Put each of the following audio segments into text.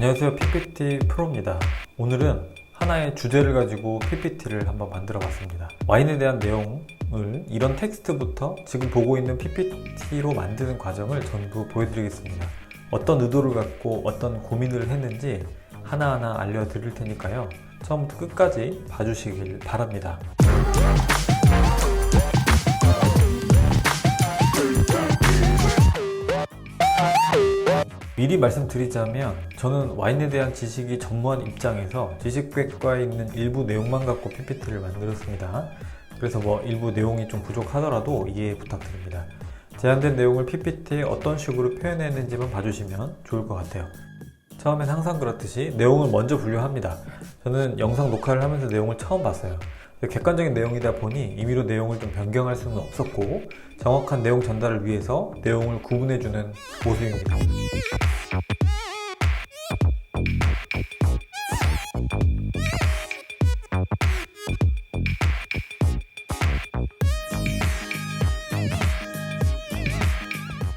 안녕하세요, PPT 프로입니다. 오늘은 하나의 주제를 가지고 PPT를 한번 만들어 봤습니다. 와인에 대한 내용을 이런 텍스트부터 지금 보고 있는 PPT로 만드는 과정을 전부 보여드리겠습니다. 어떤 의도를 갖고 어떤 고민을 했는지 하나하나 알려드릴 테니까요. 처음부터 끝까지 봐주시길 바랍니다. 미리 말씀드리자면 저는 와인에 대한 지식이 전무한 입장에서 지식백과에 있는 일부 내용만 갖고 PPT를 만들었습니다. 그래서 일부 내용이 좀 부족하더라도 이해 부탁드립니다. 제한된 내용을 PPT에 어떤 식으로 표현했는지만 봐주시면 좋을 것 같아요. 처음엔 항상 그렇듯이 내용을 먼저 분류합니다. 저는 영상 녹화를 하면서 내용을 처음 봤어요. 객관적인 내용이다 보니 임의로 내용을 좀 변경할 수는 없었고 정확한 내용 전달을 위해서 내용을 구분해주는 모습입니다.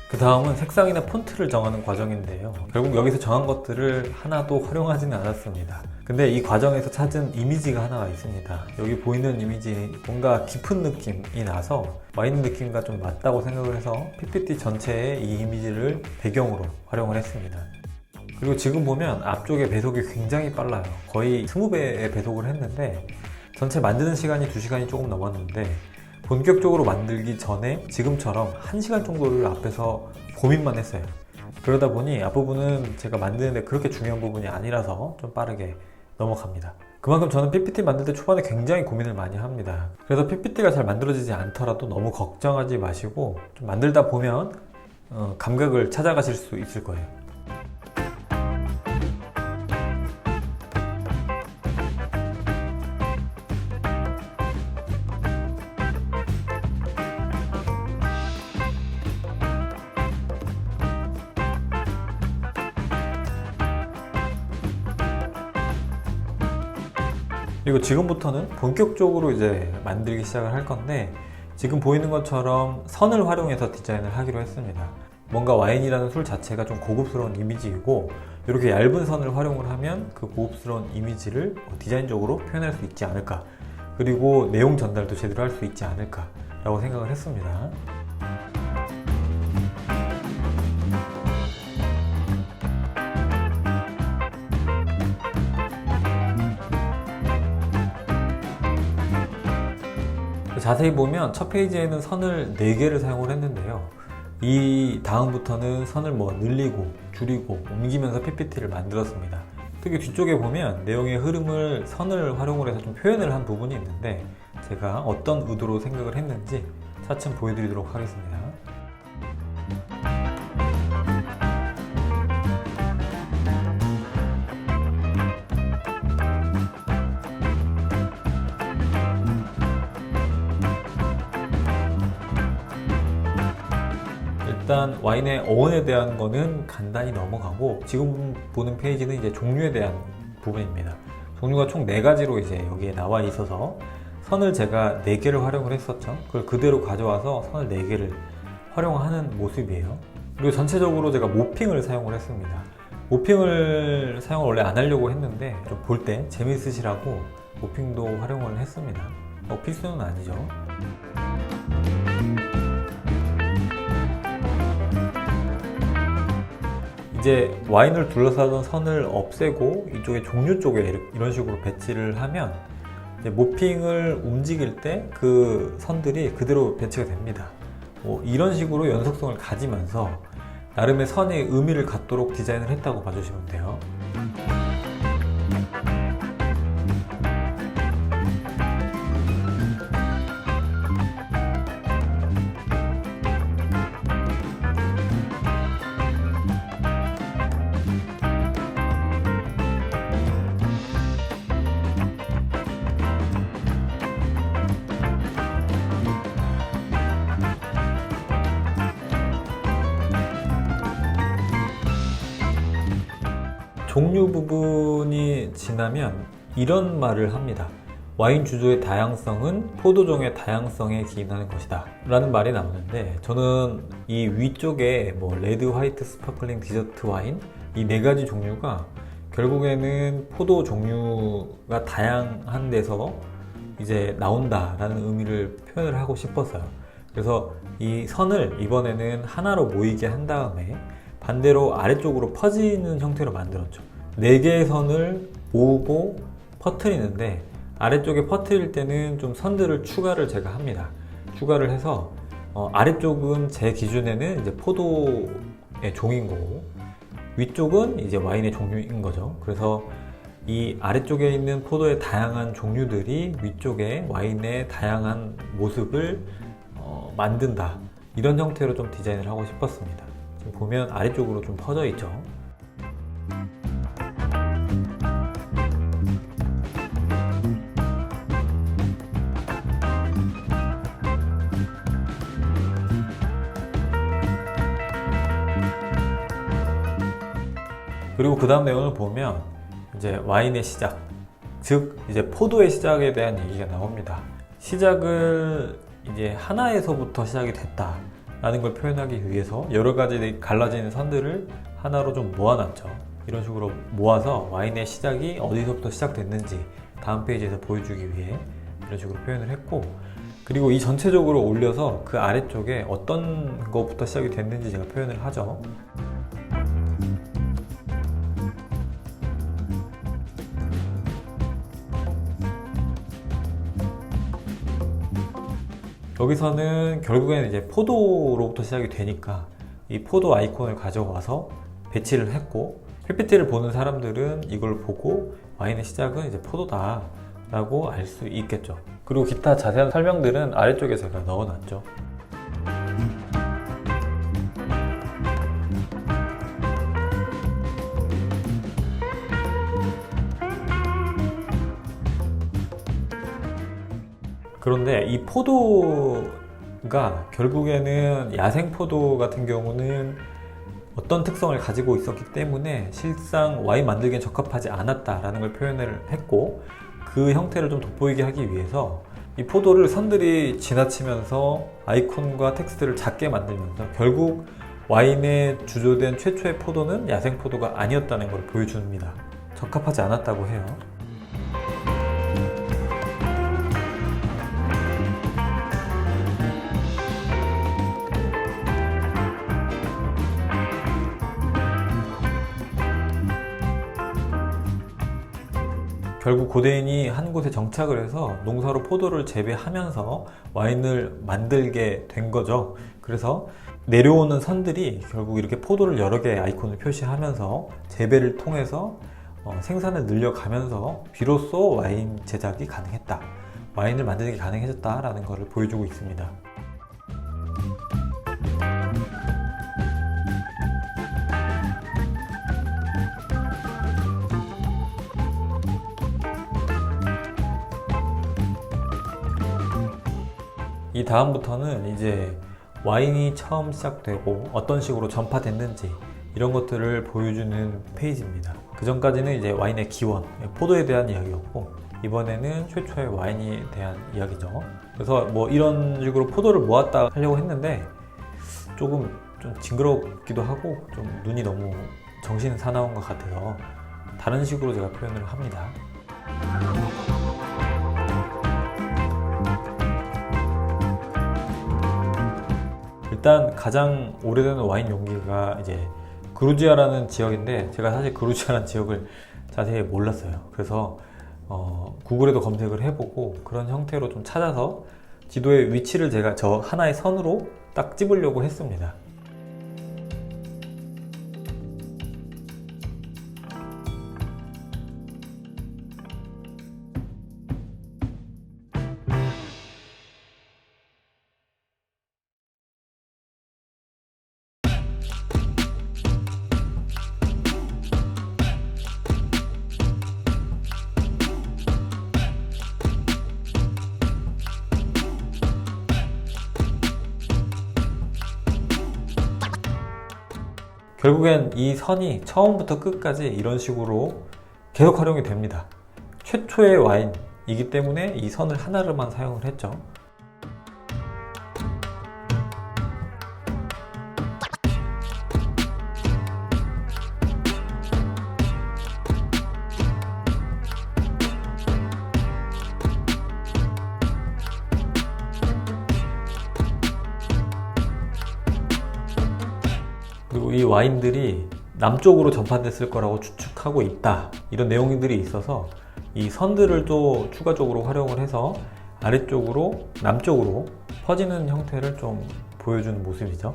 그 다음은 색상이나 폰트를 정하는 과정인데요. 결국 여기서 정한 것들을 하나도 활용하지는 않았습니다. 근데 이 과정에서 찾은 이미지가 하나가 있습니다. 여기 보이는 이미지 뭔가 깊은 느낌이 나서 와인 느낌과 좀 맞다고 생각을 해서 PPT 전체에 이 이미지를 배경으로 활용을 했습니다. 그리고 지금 보면 앞쪽에 배속이 굉장히 빨라요. 거의 20배의 배속을 했는데 전체 만드는 시간이 2시간이 조금 넘었는데 본격적으로 만들기 전에 지금처럼 1시간 정도를 앞에서 고민만 했어요. 그러다 보니 앞부분은 제가 만드는데 그렇게 중요한 부분이 아니라서 좀 빠르게 넘어갑니다. 그만큼 저는 PPT 만들 때 초반에 굉장히 고민을 많이 합니다. 그래서 PPT가 잘 만들어지지 않더라도 너무 걱정하지 마시고 좀 만들다 보면 감각을 찾아가실 수 있을 거예요. 그리고 지금부터는 본격적으로 이제 만들기 시작을 할 건데 지금 보이는 것처럼 선을 활용해서 디자인을 하기로 했습니다. 뭔가 와인이라는 술 자체가 좀 고급스러운 이미지이고 이렇게 얇은 선을 활용을 하면 그 고급스러운 이미지를 디자인적으로 표현할 수 있지 않을까, 그리고 내용 전달도 제대로 할 수 있지 않을까 라고 생각을 했습니다. 자세히 보면 첫 페이지에는 선을 4개를 사용을 했는데요. 이 다음부터는 선을 늘리고 줄이고 옮기면서 PPT를 만들었습니다. 특히 뒤쪽에 보면 내용의 흐름을 선을 활용을 해서 좀 표현을 한 부분이 있는데 제가 어떤 의도로 생각을 했는지 차츰 보여드리도록 하겠습니다. 일단 와인의 어원에 대한 거는 간단히 넘어가고 지금 보는 페이지는 이제 종류에 대한 부분입니다. 종류가 총 4가지로 이제 여기에 나와 있어서 선을 제가 4개를 활용을 했었죠. 그걸 그대로 가져와서 선을 4개를 활용하는 모습이에요. 그리고 전체적으로 제가 모핑을 사용을 했습니다. 모핑을 사용을 원래 안 하려고 했는데 좀 볼 때 재미있으시라고 모핑도 활용을 했습니다. 필수는 아니죠. 이제 와인을 둘러싸던 선을 없애고 이쪽에 종류 쪽에 이런 식으로 배치를 하면 이제 모핑을 움직일 때 그 선들이 그대로 배치가 됩니다. 이런 식으로 연속성을 가지면서 나름의 선의 의미를 갖도록 디자인을 했다고 봐주시면 돼요. 종류 부분이 지나면 이런 말을 합니다. 와인 주조의 다양성은 포도종의 다양성에 기인하는 것이다 라는 말이 나오는데, 저는 이 위쪽에 레드, 화이트, 스파클링, 디저트 와인 이 4가지 종류가 결국에는 포도 종류가 다양한 데서 이제 나온다라는 의미를 표현을 하고 싶었어요. 그래서 이 선을 이번에는 하나로 모이게 한 다음에 반대로 아래쪽으로 퍼지는 형태로 만들었죠. 4개의 선을 모으고 퍼트리는데, 아래쪽에 퍼트릴 때는 좀 선들을 추가를 제가 합니다. 추가를 해서 아래쪽은 제 기준에는 이제 포도의 종인 거고, 위쪽은 이제 와인의 종류인 거죠. 그래서 이 아래쪽에 있는 포도의 다양한 종류들이 위쪽에 와인의 다양한 모습을 만든다, 이런 형태로 좀 디자인을 하고 싶었습니다. 지금 보면 아래쪽으로 좀 퍼져 있죠. 그리고 그 다음 내용을 보면 이제 와인의 시작, 즉 이제 포도의 시작에 대한 얘기가 나옵니다. 시작을 이제 하나에서부터 시작이 됐다라는 걸 표현하기 위해서 여러 가지 갈라지는 선들을 하나로 좀 모아놨죠. 이런 식으로 모아서 와인의 시작이 어디서부터 시작됐는지 다음 페이지에서 보여주기 위해 이런 식으로 표현을 했고, 그리고 이 전체적으로 올려서 그 아래쪽에 어떤 것부터 시작이 됐는지 제가 표현을 하죠. 여기서는 결국에는 이제 포도로부터 시작이 되니까 이 포도 아이콘을 가져와서 배치를 했고, PPT를 보는 사람들은 이걸 보고 와인의 시작은 이제 포도다 라고 알 수 있겠죠. 그리고 기타 자세한 설명들은 아래쪽에 제가 넣어놨죠. 그런데 이 포도가 결국에는 야생 포도 같은 경우는 어떤 특성을 가지고 있었기 때문에 실상 와인 만들기엔 적합하지 않았다라는 걸 표현을 했고, 그 형태를 좀 돋보이게 하기 위해서 이 포도를 선들이 지나치면서 아이콘과 텍스트를 작게 만들면서 결국 와인에 주조된 최초의 포도는 야생 포도가 아니었다는 걸 보여줍니다. 적합하지 않았다고 해요. 결국 고대인이 한 곳에 정착을 해서 농사로 포도를 재배하면서 와인을 만들게 된 거죠. 그래서 내려오는 선들이 결국 이렇게 포도를 여러 개의 아이콘을 표시하면서 재배를 통해서 생산을 늘려가면서 비로소 와인 제작이 가능했다, 와인을 만드는 게 가능해졌다라는 것을 보여주고 있습니다. 이 다음부터는 이제 와인이 처음 시작되고 어떤 식으로 전파됐는지 이런 것들을 보여주는 페이지입니다. 그 전까지는 이제 와인의 기원, 포도에 대한 이야기였고, 이번에는 최초의 와인에 대한 이야기죠. 그래서 뭐 이런 식으로 포도를 모았다 하려고 했는데 조금 좀 징그럽기도 하고 좀 눈이 너무 정신 사나운 것 같아서 다른 식으로 제가 표현을 합니다. 일단 가장 오래된 와인 용기가 이제 그루지아라는 지역인데, 제가 사실 그루지아라는 지역을 자세히 몰랐어요. 그래서 구글에도 검색을 해보고 그런 형태로 좀 찾아서 지도의 위치를 제가 저 하나의 선으로 딱 집으려고 했습니다. 결국엔 이 선이 처음부터 끝까지 이런 식으로 계속 활용이 됩니다. 최초의 와인이기 때문에 이 선을 하나로만 사용을 했죠. 와인들이 남쪽으로 전파됐을 거라고 추측하고 있다, 이런 내용들이 있어서 이 선들을 또 추가적으로 활용을 해서 아래쪽으로, 남쪽으로 퍼지는 형태를 좀 보여주는 모습이죠.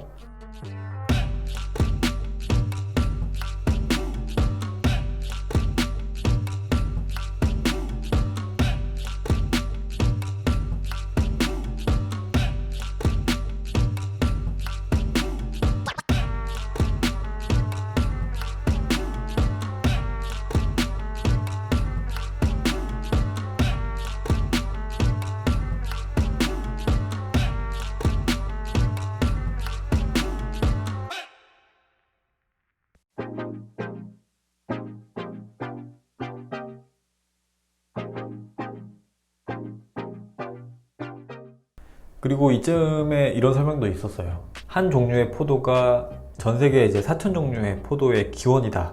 그리고 이쯤에 이런 설명도 있었어요. 한 종류의 포도가 전 세계 이제 4천 종류의 포도의 기원이다.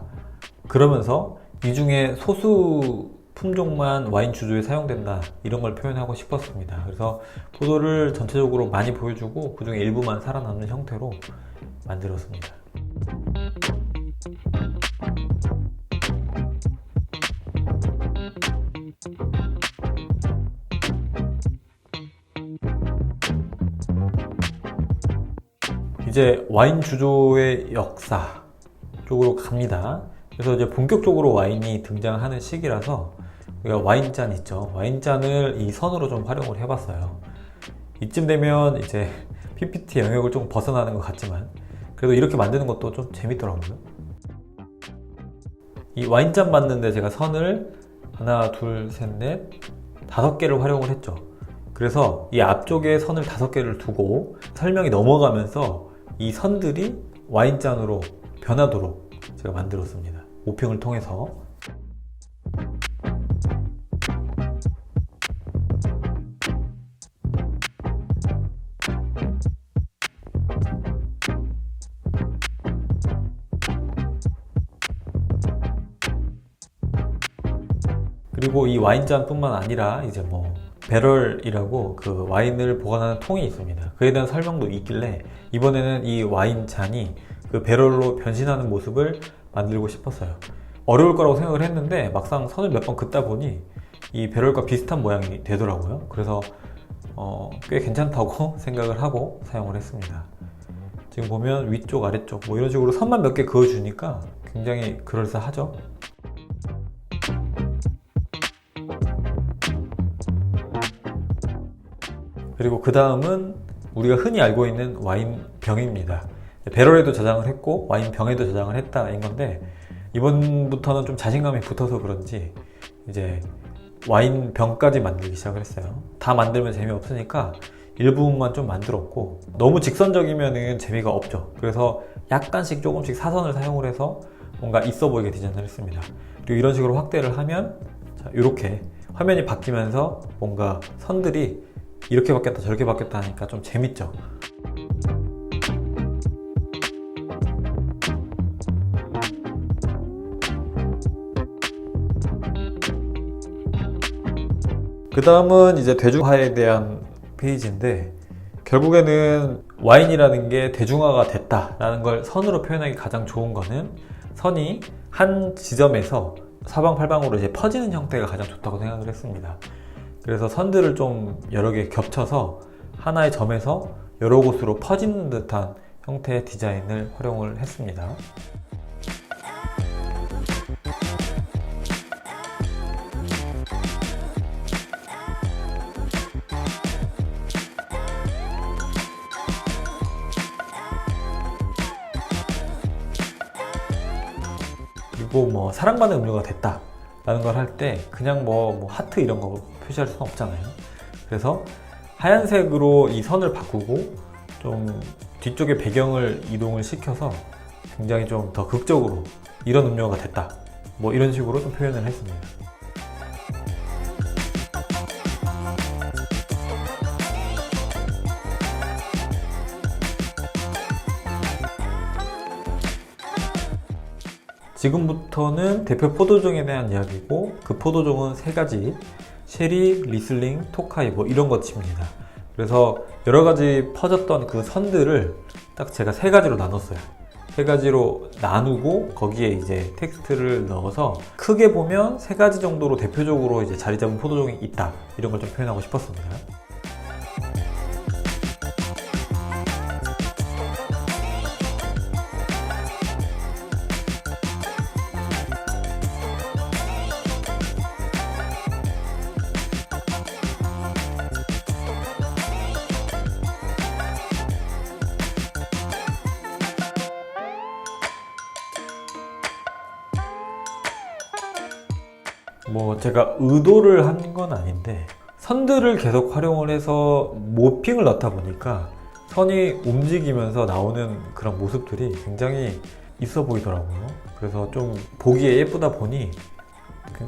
그러면서 이 중에 소수 품종만 와인 주조에 사용된다, 이런 걸 표현하고 싶었습니다. 그래서 포도를 전체적으로 많이 보여주고 그 중에 일부만 살아남는 형태로 만들었습니다. 이제 와인 주조의 역사 쪽으로 갑니다. 그래서 이제 본격적으로 와인이 등장하는 시기라서 우리가 와인잔 있죠. 와인잔을 이 선으로 좀 활용을 해봤어요. 이쯤 되면 이제 PPT 영역을 좀 벗어나는 것 같지만 그래도 이렇게 만드는 것도 좀 재밌더라고요. 이 와인잔 만드는데 제가 선을 하나, 둘, 셋, 넷, 5개를 활용을 했죠. 그래서 이 앞쪽에 선을 5개를 두고 설명이 넘어가면서 이 선들이 와인잔으로 변하도록 제가 만들었습니다. 오핑을 통해서. 그리고 이 와인잔 뿐만 아니라 이제 뭐 배럴이라고 그 와인을 보관하는 통이 있습니다. 그에 대한 설명도 있길래 이번에는 이 와인잔이 그 배럴로 변신하는 모습을 만들고 싶었어요. 어려울 거라고 생각을 했는데 막상 선을 몇 번 긋다 보니 이 배럴과 비슷한 모양이 되더라고요. 그래서 꽤 괜찮다고 생각을 하고 사용을 했습니다. 지금 보면 위쪽, 아래쪽 뭐 이런 식으로 선만 몇 개 그어주니까 굉장히 그럴싸하죠. 그리고 그 다음은 우리가 흔히 알고 있는 와인병입니다. 배럴에도 저장을 했고 와인병에도 저장을 했다인 건데 이번부터는 좀 자신감이 붙어서 그런지 이제 와인병까지 만들기 시작을 했어요. 다 만들면 재미없으니까 일부분만 좀 만들었고 너무 직선적이면 재미가 없죠. 그래서 약간씩 조금씩 사선을 사용을 해서 뭔가 있어 보이게 디자인을 했습니다. 그리고 이런 식으로 확대를 하면 자, 이렇게 화면이 바뀌면서 뭔가 선들이 이렇게 바뀌었다 저렇게 바뀌었다 하니까 좀 재밌죠. 그 다음은 이제 대중화에 대한 페이지인데 결국에는 와인이라는 게 대중화가 됐다라는 걸 선으로 표현하기 가장 좋은 거는 선이 한 지점에서 사방팔방으로 이제 퍼지는 형태가 가장 좋다고 생각을 했습니다. 그래서 선들을 좀 여러 개 겹쳐서 하나의 점에서 여러 곳으로 퍼지는 듯한 형태의 디자인을 활용을 했습니다. 그리고 뭐 사랑받는 음료가 됐다 라는 걸 할 때 그냥 뭐 하트 이런 거 표시할 수는 없잖아요. 그래서 하얀색으로 이 선을 바꾸고 좀 뒤쪽에 배경을 이동을 시켜서 굉장히 좀 더 극적으로 이런 음료가 됐다 뭐 이런 식으로 좀 표현을 했습니다. 지금부터는 대표 포도종에 대한 이야기고 그 포도종은 3가지 쉐리, 리슬링, 토카이 뭐 이런 것입니다. 그래서 여러 가지 퍼졌던 그 선들을 딱 제가 3가지로 나눴어요. 세 가지로 나누고 거기에 이제 텍스트를 넣어서 크게 보면 세 가지 정도로 대표적으로 이제 자리 잡은 포도종이 있다, 이런 걸 좀 표현하고 싶었습니다. 뭐 제가 의도를 한 건 아닌데 선들을 계속 활용을 해서 모핑을 넣다 보니까 선이 움직이면서 나오는 그런 모습들이 굉장히 있어 보이더라고요. 그래서 좀 보기에 예쁘다 보니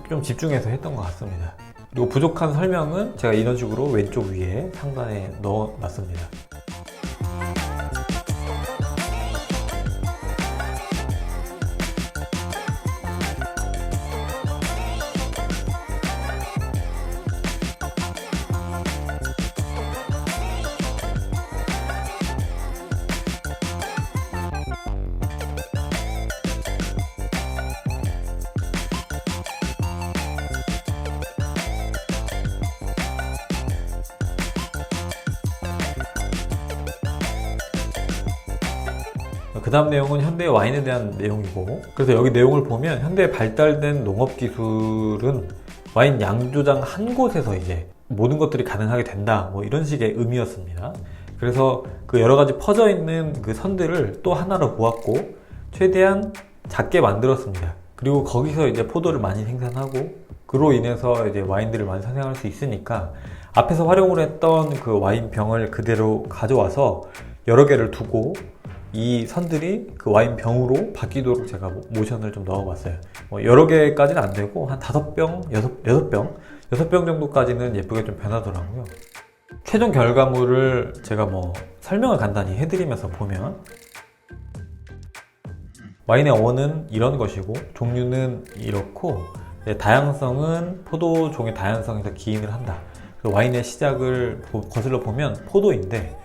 좀 집중해서 했던 것 같습니다. 그리고 부족한 설명은 제가 이런 식으로 왼쪽 위에 상단에 넣어 놨습니다. 그 다음 내용은 현대의 와인에 대한 내용이고, 그래서 여기 내용을 보면 현대에 발달된 농업 기술은 와인 양조장 한 곳에서 이제 모든 것들이 가능하게 된다, 뭐 이런 식의 의미였습니다. 그래서 그 여러 가지 퍼져 있는 그 선들을 또 하나로 모았고 최대한 작게 만들었습니다. 그리고 거기서 이제 포도를 많이 생산하고 그로 인해서 이제 와인들을 많이 생산할 수 있으니까 앞에서 활용을 했던 그 와인 병을 그대로 가져와서 여러 개를 두고 이 선들이 그 와인 병으로 바뀌도록 제가 모션을 좀 넣어봤어요. 여러 개까지는 안 되고 한 5병, 6병 정도까지는 예쁘게 좀 변하더라고요. 최종 결과물을 제가 설명을 간단히 해드리면서 보면 와인의 원은 이런 것이고 종류는 이렇고 다양성은 포도종의 다양성에서 기인을 한다. 와인의 시작을 거슬러 보면 포도인데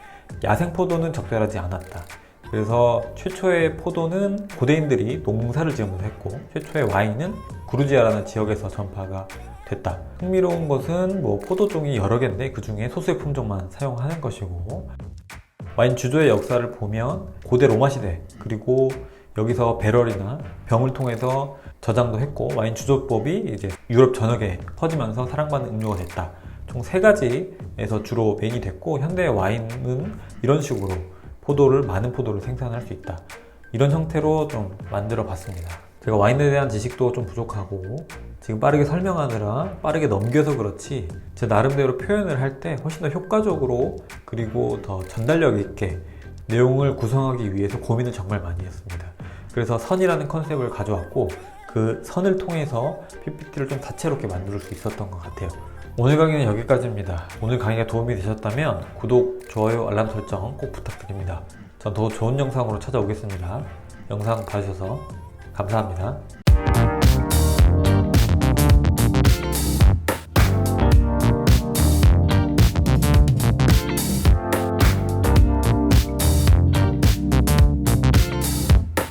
야생 포도는 적절하지 않았다. 그래서 최초의 포도는 고대인들이 농사를 지으면서 했고 최초의 와인은 구르지아라는 지역에서 전파가 됐다. 흥미로운 것은 포도종이 여러 개인데 그 중에 소수의 품종만 사용하는 것이고, 와인 주조의 역사를 보면 고대 로마 시대, 그리고 여기서 배럴이나 병을 통해서 저장도 했고 와인 주조법이 이제 유럽 전역에 퍼지면서 사랑받는 음료가 됐다. 총 3가지에서 주로 메인이 됐고 현대의 와인은 이런 식으로 많은 포도를 생산할 수 있다. 이런 형태로 좀 만들어 봤습니다. 제가 와인에 대한 지식도 좀 부족하고 지금 빠르게 설명하느라 빠르게 넘겨서 그렇지 제 나름대로 표현을 할 때 훨씬 더 효과적으로 그리고 더 전달력 있게 내용을 구성하기 위해서 고민을 정말 많이 했습니다. 그래서 선이라는 컨셉을 가져왔고 그 선을 통해서 PPT를 좀 다채롭게 만들 수 있었던 것 같아요. 오늘 강의는 여기까지입니다. 오늘 강의가 도움이 되셨다면 구독, 좋아요, 알람 설정 꼭 부탁드립니다. 전 더 좋은 영상으로 찾아오겠습니다. 영상 봐주셔서 감사합니다.